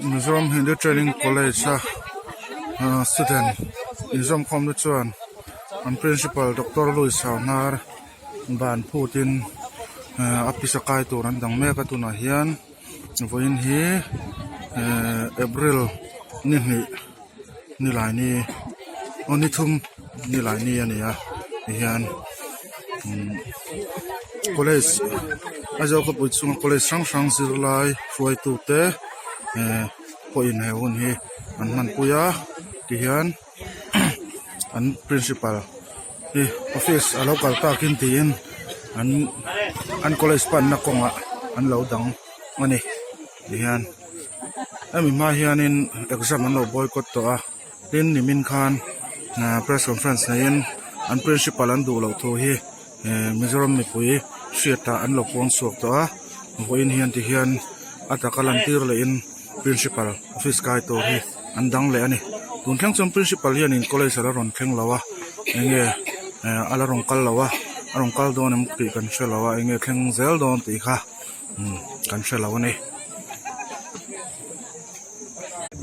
Mizoram Hindi Training College student Mizoram Khom nu chuan an principal Dr. Louis Saunar ban Putin apisakai tur an dang mek atuna hian voin hi April ni lai ni oni thum ni lai ni ania hian college ajo ko puchung college sang zirlai fuai tu te po in heun hi an man puya ti hian an principal hi office a local takin tin an college pan na konga an lo dang ani ti hian ami ma hian in exam an lo boycott to a tin nimin khan na press conference na in an principal an du lo thu hi Mizoram mi pui siata an lo pon suak to a voin hian ti hian atakalan tir le in principal office kai to hi an dang le ani tun thlang chom principal hian in college ala ron thleng lawa enge ala rong kal lawa arong kal don am ti kan shelawa enge thleng zel don ti kha kan shelawa ni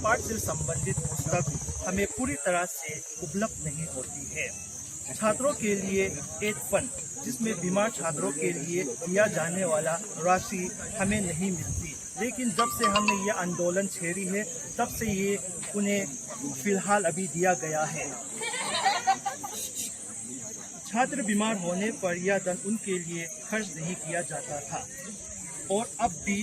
पाठ से संबंधित पुस्तक हमें पूरी तरह से उपलब्ध नहीं होती है। छात्रों के लिए एड फंड जिसमें बीमार छात्रों के लिए दिया जाने वाला राशि हमें नहीं मिलती, लेकिन जब से हमने ये आंदोलन छेड़ी है तब से ये उन्हें फिलहाल अभी दिया गया है। छात्र बीमार होने पर यह धन उनके लिए खर्च नहीं किया जाता था और अब भी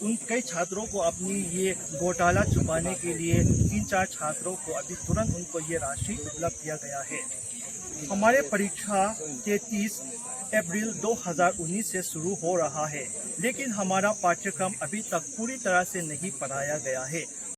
उन कई छात्रों को अपनी ये घोटाला छुपाने के लिए 3-4 छात्रों को अभी तुरंत उनको ये राशि उपलब्ध किया गया है। हमारे परीक्षा 33 अप्रैल 2019 से शुरू हो रहा है, लेकिन हमारा पाठ्यक्रम अभी तक पूरी तरह से नहीं पढ़ाया गया है।